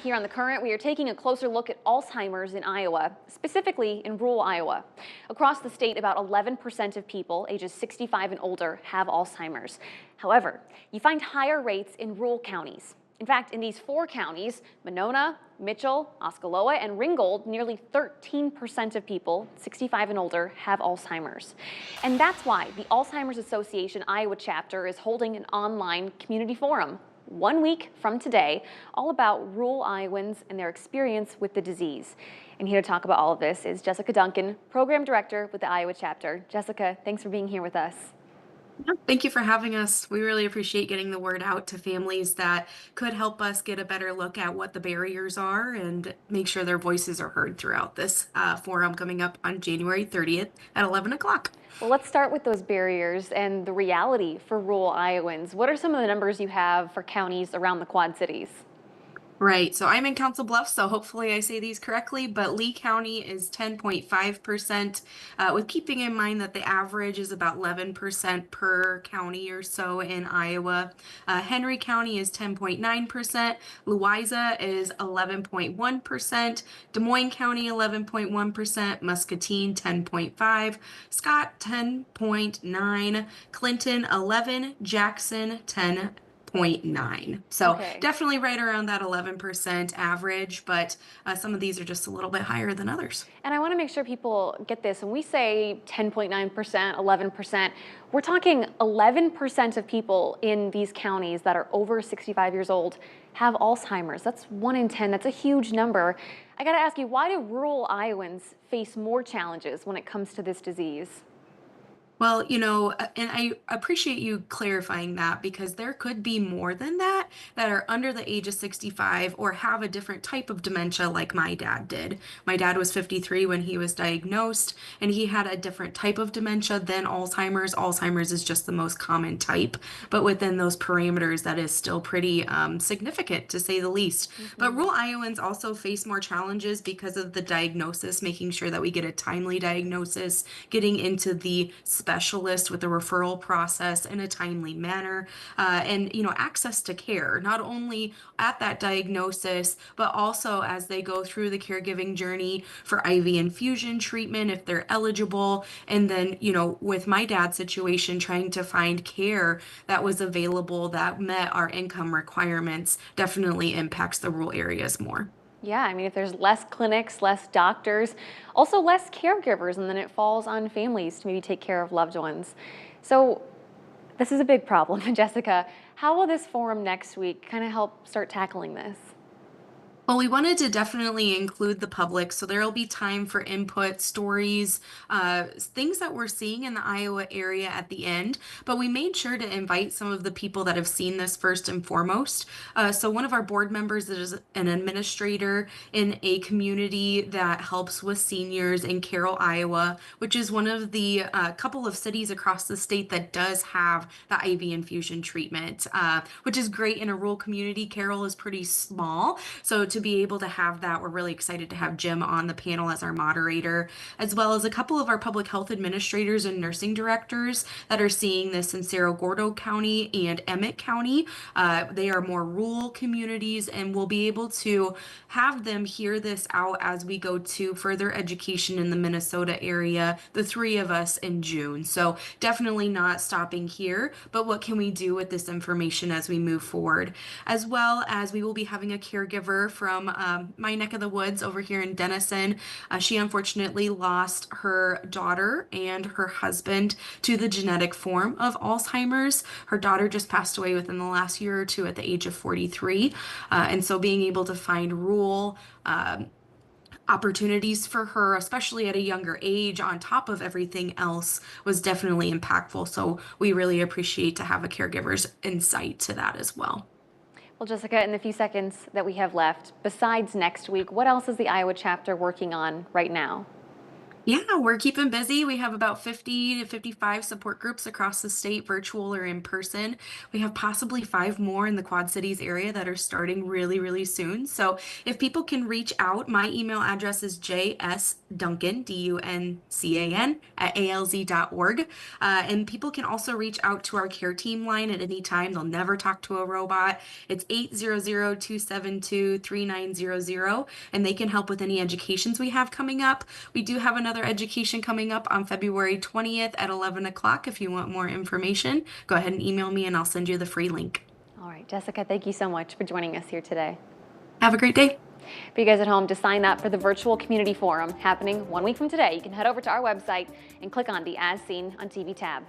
Here on The Current, we are taking a closer look at Alzheimer's in Iowa, specifically in rural Iowa. Across the state, about 11% of people ages 65 and older have Alzheimer's. However, you find higher rates in rural counties. In fact, in these four counties, Monona, Mitchell, Osceola, and Ringgold, nearly 13% of people 65 and older have Alzheimer's. And that's why the Alzheimer's Association Iowa chapter is holding an online community forum 1 week from today, all about rural Iowans and their experience with the disease. And here to talk about all of this is Jessica Duncan, Program Director with the Iowa chapter. Jessica, thanks for being here with us. Yeah, thank you for having us. We really appreciate getting the word out to families that could help us get a better look at what the barriers are and make sure their voices are heard throughout this forum coming up on January 30th at 11 o'clock. Well, let's start with those barriers and the reality for rural Iowans. What are some of the numbers you have for counties around the Quad Cities? Right. So I'm in Council Bluffs, so hopefully I say these correctly, but Lee County is 10.5%, with keeping in mind that the average is about 11% per county or so in Iowa. Henry County is 10.9%, Louisa is 11.1%, Des Moines County 11.1%, Muscatine 10.5, Scott 10.9, Clinton 11, Jackson 10.9. So Okay. definitely right around that 11% average, but some of these are just a little bit higher than others. And I want to make sure people get this. When we say 10.9%, 11%, we're talking 11% of people in these counties that are over 65 years old have Alzheimer's. That's 1 in 10. That's a huge number. I got to ask you, why do rural Iowans face more challenges when it comes to this disease? Well, and I appreciate you clarifying that because there could be more than that are under the age of 65 or have a different type of dementia like my dad did. My dad was 53 when he was diagnosed, and he had a different type of dementia than Alzheimer's. Alzheimer's is just the most common type, but within those parameters, that is still pretty significant to say the least. But Mhm. rural Iowans also face more challenges because of the diagnosis, making sure that we get a timely diagnosis, getting into the specialist with the referral process in a timely manner, and access to care, not only at that diagnosis, but also as they go through the caregiving journey for IV infusion treatment if they're eligible. And then, with my dad's situation, trying to find care that was available that met our income requirements definitely impacts the rural areas more. Yeah, I mean, if there's less clinics, less doctors, also less caregivers, and then it falls on families to maybe take care of loved ones. So this is a big problem. Jessica, how will this forum next week kind of help start tackling this? Well, we wanted to definitely include the public, so there'll be time for input, stories, things that we're seeing in the Iowa area at the end. But we made sure to invite some of the people that have seen this first and foremost. So one of our board members is an administrator in a community that helps with seniors in Carroll, Iowa, which is one of the couple of cities across the state that does have the IV infusion treatment, which is great in a rural community. Carroll is pretty small, so to be able to have that, we're really excited to have Jim on the panel as our moderator, as well as a couple of our public health administrators and nursing directors that are seeing this in Cerro Gordo County and Emmett County. They are more rural communities, and we'll be able to have them hear this out as we go to further education in the Minnesota area, the three of us in June. So definitely not stopping here, but what can we do with this information as we move forward? As well as we will be having a caregiver from my neck of the woods over here in Denison. She unfortunately lost her daughter and her husband to the genetic form of Alzheimer's. Her daughter just passed away within the last year or two at the age of 43. And so being able to find rural opportunities for her, especially at a younger age, on top of everything else, was definitely impactful. So we really appreciate to have a caregiver's insight to that as well. Well, Jessica, in the few seconds that we have left, besides next week, what else is the Iowa chapter working on right now? Yeah, we're keeping busy. We have about 50 to 55 support groups across the state, virtual or in person. We have possibly five more in the Quad Cities area that are starting really, really soon. So if people can reach out, my email address is jsduncan, Duncan, at alz.org. And people can also reach out to our care team line at any time. They'll never talk to a robot. It's 800-272-3900, and they can help with any educations we have coming up. We do have another education coming up on February 20th at 11 o'clock. If you want more information, go ahead and email me and I'll send you the free link. All right, Jessica, thank you so much for joining us here today. Have a great day. For you guys at home, to sign up for the virtual community forum happening 1 week from today, you can head over to our website and click on the As Seen on TV tab.